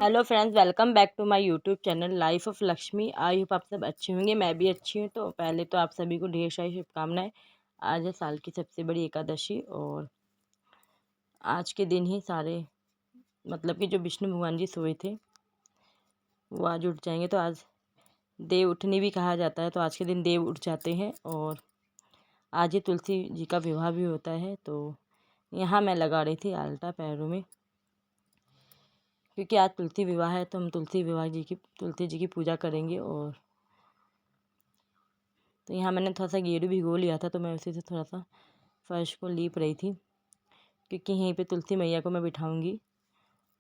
Hello friends, welcome back to my YouTube channel life of Lakshmi. I hope आप सब अच्छे होंगे, मैं भी अच्छी हूँ। तो पहले तो आप सभी को ढेर सारी शुभकामनाएं। आज है साल की सबसे बड़ी एकादशी और आज के दिन ही सारे मतलब कि जो विष्णु भगवान जी सोए थे वो आज उठ जाएंगे। तो आज देव उठनी भी कहा जाता है, तो आज के दिन देव उठ जाते हैं और आज ही तुलसी जी का विवाह भी होता है। तो यहाँ मैं लगा रही थी आल्टा पैरों में, क्योंकि आज तुलसी विवाह है तो हम तुलसी जी की पूजा करेंगे। और तो यहाँ मैंने थोड़ा सा गेरू भिगो लिया था, तो मैं उसी से थोड़ा सा फर्श को लीप रही थी, क्योंकि यहीं पे तुलसी मैया को मैं बिठाऊंगी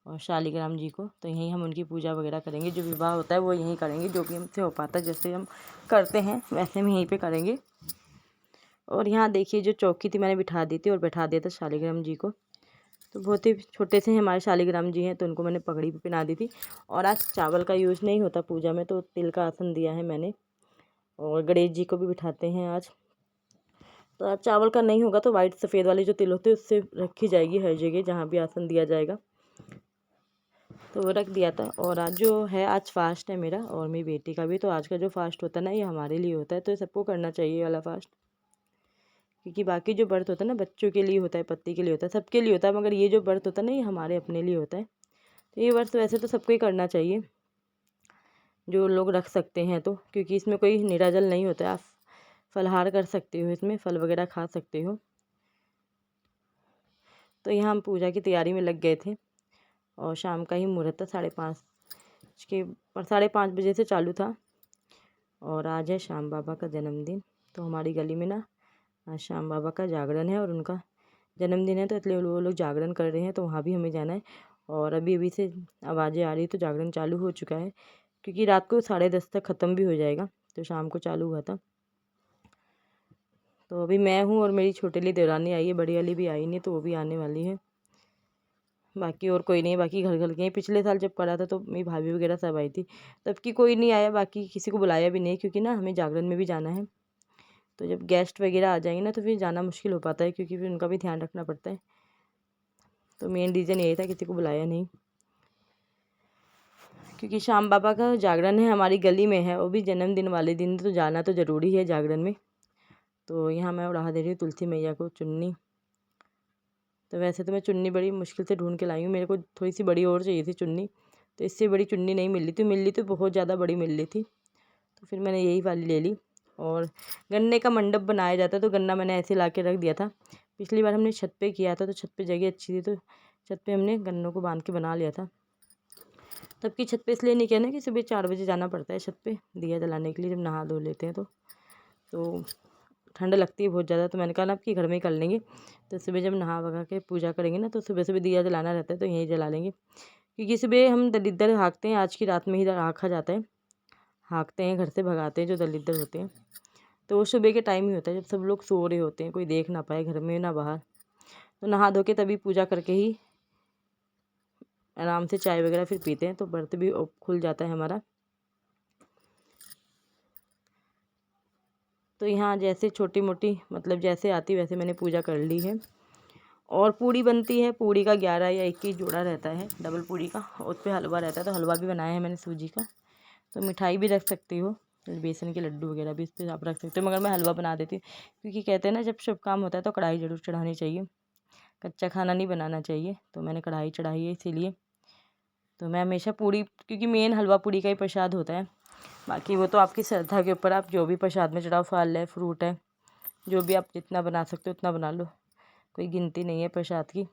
और शालिग्राम जी को। तो यहीं हम उनकी पूजा वगैरह करेंगे, जो विवाह होता है वो यहीं करेंगे, जो भी हमसे हो पाता है जैसे हम करते हैं वैसे हम यहीं पे करेंगे। और यहाँ देखिए जो चौकी थी मैंने बिठा दी थी और बैठा दिया था शालिग्राम जी को। तो बहुत ही छोटे से हमारे शालिग्राम जी हैं, तो उनको मैंने पगड़ी पे पहना दी थी। और आज चावल का यूज़ नहीं होता पूजा में, तो तिल का आसन दिया है मैंने। और गणेश जी को भी बिठाते हैं आज। तो आज चावल का नहीं होगा तो वाइट सफ़ेद वाले जो तिल होते हैं उससे रखी जाएगी हर जगह जहाँ भी आसन दिया जाएगा। तो वो रख दिया था। और आज जो है, आज फास्ट है मेरा और मेरी बेटी का भी। तो आज का जो फास्ट होता है ना, ये हमारे लिए होता है, तो ये सबको करना चाहिए ये वाला फास्ट। क्योंकि बाकी जो व्रत होता है ना, बच्चों के लिए होता है, पति के लिए होता है, सबके लिए होता है, मगर ये जो व्रत होता है ना, ये हमारे अपने लिए होता है। तो ये व्रत वैसे तो सबको ही करना चाहिए जो लोग रख सकते हैं, तो क्योंकि इसमें कोई निराजल नहीं होता है। आप फलाहार कर सकते हो, इसमें फल वगैरह खा सकते हो। तो यहाँ हम पूजा की तैयारी में लग गए थे और शाम का ही मुहूर्त था, 5:30 के, और 5:30 बजे से चालू था। और आज है श्याम बाबा का जन्मदिन। तो हमारी गली में ना आज श्याम बाबा का जागरण है और उनका जन्मदिन है, तो इसलिए वो लोग जागरण कर रहे हैं, तो वहाँ भी हमें जाना है। और अभी अभी से आवाज़ें आ रही, तो जागरण चालू हो चुका है, क्योंकि रात को 10:30 तक ख़त्म भी हो जाएगा, तो शाम को चालू हुआ था। तो अभी मैं हूँ और मेरी छोटी वाली देवरानी आई है, बड़ी वाली भी आई नहीं, तो वो भी आने वाली है। बाकी और कोई नहीं है, बाकी घर घर के हैं। पिछले साल जब करा था तो मेरी भाभी वगैरह सब आई थी, तब की कोई नहीं आया, बाकी किसी को बुलाया भी नहीं, क्योंकि ना हमें जागरण में भी जाना है। तो जब गेस्ट वगैरह आ जाएंगे ना, तो फिर जाना मुश्किल हो पाता है, क्योंकि फिर उनका भी ध्यान रखना पड़ता है। तो मेन रीज़न यही था, किसी को बुलाया नहीं, क्योंकि श्याम बाबा का जागरण है, हमारी गली में है, वो भी जन्मदिन वाले दिन, तो जाना तो ज़रूरी है जागरण में। तो यहाँ मैं उड़ा दे रही हूँ तुलसी मैया को चुन्नी। तो वैसे तो मैं चुन्नी बड़ी मुश्किल से ढूंढ के लाई हूँ, मेरे को थोड़ी सी बड़ी और चाहिए थी चुन्नी, तो इससे बड़ी चुन्नी नहीं मिल रही थी, बहुत ज़्यादा बड़ी मिल रही थी, तो फिर मैंने यही वाली ले ली। और गन्ने का मंडप बनाया जाता है, तो गन्ना मैंने ऐसे ला के रख दिया था। पिछली बार हमने छत पे किया था, तो छत पे जगह अच्छी थी, तो छत पे हमने गन्नों को बांध के बना लिया था। तब की छत पे इसलिए नहीं किया ना कि सुबह 4 बजे जाना पड़ता है छत पे दिया जलाने के लिए, जब नहा धो लेते हैं तो ठंड लगती है बहुत ज़्यादा। तो मैंने कहा ना, अब कि घर में ही कर लेंगे, तो सुबह जब नहा वहा के पूजा करेंगे ना, तो सुबह सुबह दिया जलाना रहता है, तो यहीं जला लेंगे। क्योंकि सुबह हम दलिद्दर हाँकते हैं, आज की रात में ही हाँका जाता है, हाँकते हैं, घर से भगाते हैं जो दलिद्दर होते हैं। तो वो सुबह के टाइम ही होता है, जब सब लोग सो रहे होते हैं, कोई देख ना पाए घर में ना बाहर। तो नहा धो के तभी पूजा करके ही आराम से चाय वगैरह फिर पीते हैं, तो व्रत भी खुल जाता है हमारा। तो यहाँ जैसे छोटी मोटी मतलब जैसे आती वैसे मैंने पूजा कर ली है। और पूड़ी बनती है, पूड़ी का 11 या 21 जोड़ा रहता है, डबल पूड़ी का, उस पर हलवा रहता है, तो हलवा भी बनाया है मैंने सूजी का। तो मिठाई भी रख सकती हो, बेसन के लड्डू वगैरह भी इस पर आप रख सकते हो, मगर मैं हलवा बना देती हूँ, क्योंकि कहते हैं ना, जब शुभ काम होता है तो कढ़ाई ज़रूर चढ़ानी चाहिए, कच्चा खाना नहीं बनाना चाहिए। तो मैंने कढ़ाई चढ़ाई है इसीलिए। तो मैं हमेशा पूड़ी, क्योंकि मेन हलवा पूड़ी का ही प्रसाद होता है, बाकी वो तो आपकी श्रद्धा के ऊपर, आप जो भी प्रसाद में चढ़ाओ, फल है, फ्रूट है, जो भी आप जितना बना सकते हो उतना बना लो, कोई गिनती नहीं है प्रसाद की।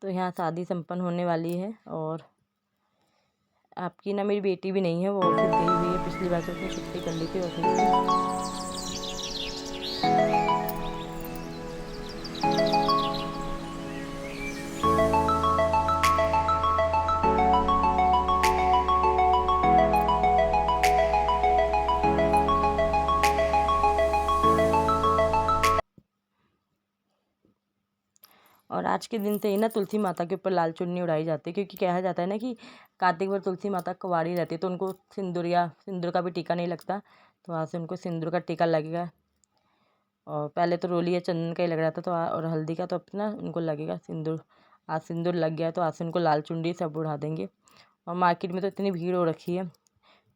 तो यहाँ शादी संपन्न होने वाली है। और आपकी ना, मेरी बेटी भी नहीं है, वो ऑफिस गई हुई है, पिछली बार तो उसने छुट्टी कर ली थी ऑफिस की। और आज के दिन से ही ना तुलसी माता के ऊपर लाल चुन्नी उड़ाई जाती है, क्योंकि कहा जाता है ना कि कार्तिक भर तुलसी माता कुंवारी रहती है, तो उनको सिंदूर का भी टीका नहीं लगता, तो वहाँ से उनको सिंदूर का टीका लगेगा। और पहले तो रोली या चंदन का ही लग रहा था, तो और हल्दी का, तो अपना उनको लगेगा सिंदूर। आज सिंदूर लग गया तो आज से उनको लाल चुनरी सब उड़ा देंगे। और मार्केट में तो इतनी भीड़ हो रखी है,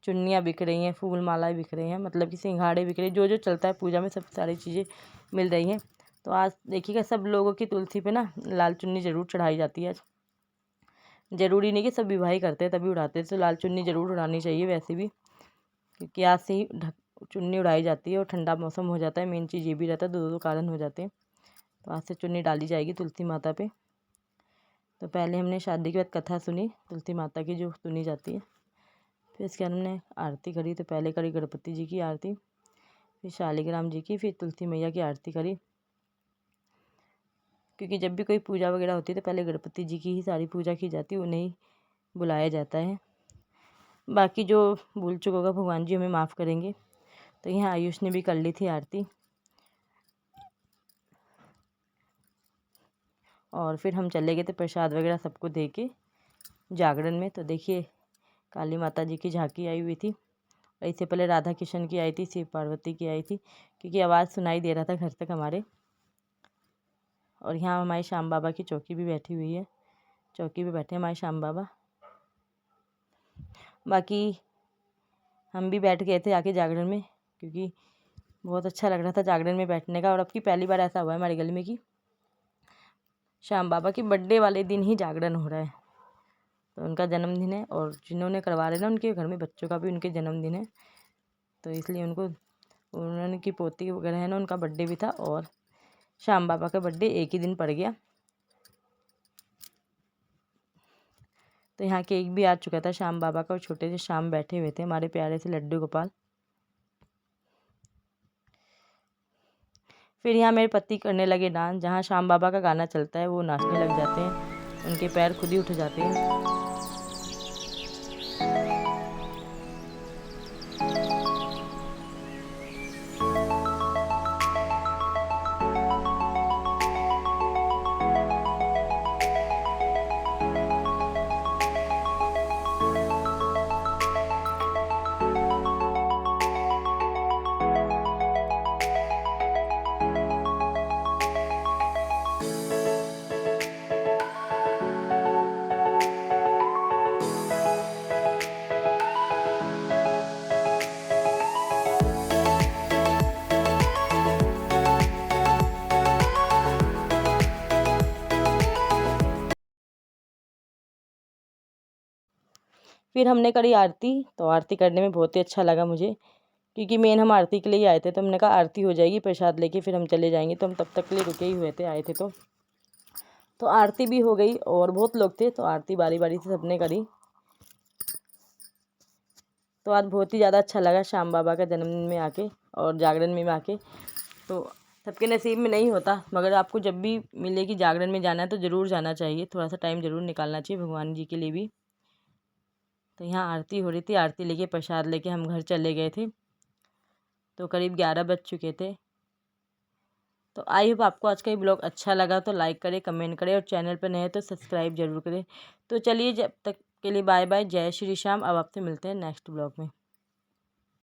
चुन्नियाँ बिक रही हैं, फूल मालाएँ बिक रही हैं, मतलब कि सिंघाड़े बिक रहे हैं, जो जो चलता है पूजा में सब सारी चीज़ें मिल रही हैं। तो आज देखिएगा सब लोगों की तुलसी पे ना लाल चुन्नी ज़रूर चढ़ाई जाती है आज। ज़रूरी नहीं कि सब विवाह ही करते हैं तभी उड़ाते हैं, तो लाल चुन्नी ज़रूर उड़ानी चाहिए वैसे भी, क्योंकि आज से ही चुन्नी उड़ाई जाती है और ठंडा मौसम हो जाता है। मेन चीज़ ये भी रहता है, दो कारण हो जाते हैं। तो आज से चुन्नी डाली जाएगी तुलसी माता पे। तो पहले हमने शादी के बाद कथा सुनी तुलसी माता की जो सुनी जाती है, फिर इसके बाद हमने आरती करी। तो पहले करी गणपति जी की आरती, फिर शालिग्राम जी की, फिर तुलसी मैया की आरती करी। क्योंकि जब भी कोई पूजा वगैरह होती है तो पहले गणपति जी की ही सारी पूजा की जाती है, उन्हें ही बुलाया जाता है। बाकी जो भूल चूक होगा भगवान जी हमें माफ़ करेंगे। तो यहाँ आयुष ने भी कर ली थी आरती, और फिर हम चले गए थे प्रसाद वगैरह सबको दे के जागरण में। तो देखिए काली माता जी की झांकी आई हुई थी, और इससे पहले राधा कृष्ण की आई थी, शिव पार्वती की आई थी, क्योंकि आवाज़ सुनाई दे रहा था घर तक हमारे। और यहाँ हमारे श्याम बाबा की चौकी भी बैठी हुई है, चौकी पे बैठे हमारे श्याम बाबा। बाकी हम भी बैठ गए थे आके जागरण में, क्योंकि बहुत अच्छा लग रहा था जागरण में बैठने का। और अब की पहली बार ऐसा हुआ है हमारी गली में कि श्याम बाबा की बर्थडे वाले दिन ही जागरण हो रहा है। तो उनका जन्मदिन है, और जिन्होंने करवा रहे ना उनके घर में बच्चों का भी उनके जन्मदिन है, तो इसलिए उन्होंने की पोती वगैरह है ना, उनका बर्थडे भी था, और श्याम बाबा का बर्थडे एक ही दिन पड़ गया। तो यहाँ केक भी आ चुका था श्याम बाबा का, और छोटे से श्याम बैठे हुए थे हमारे प्यारे से लड्डू गोपाल। फिर यहाँ मेरे पति करने लगे डांस, जहाँ श्याम बाबा का गाना चलता है वो नाचने लग जाते हैं, उनके पैर खुद ही उठ जाते हैं। फिर हमने करी आरती, तो आरती करने में बहुत ही अच्छा लगा मुझे, क्योंकि मेन हम आरती के लिए ही आए थे। तो हमने कहा आरती हो जाएगी, प्रसाद लेके फिर हम चले जाएंगे। तो हम तब तक के लिए रुके ही हुए थे, आए थे तो आरती भी हो गई, और बहुत लोग थे तो आरती बारी बारी से सबने करी। तो आज बहुत ही ज़्यादा अच्छा लगा श्याम बाबा का जन्मदिन में आके और जागरण में आके। तो सबके नसीब में नहीं होता, मगर आपको जब भी मिले कि जागरण में जाना है तो ज़रूर जाना चाहिए, थोड़ा सा टाइम ज़रूर निकालना चाहिए भगवान जी के लिए भी। तो यहाँ आरती हो रही थी, आरती लेके प्रसाद लेके हम घर चले गए थे। तो करीब 11 बज चुके थे। तो आई होप आपको आज का ये ब्लॉग अच्छा लगा, तो लाइक करें, कमेंट करें, और चैनल पर नए हैं तो सब्सक्राइब जरूर करें। तो चलिए जब तक के लिए बाय बाय, जय श्री श्याम। अब आपसे मिलते हैं नेक्स्ट ब्लॉग में।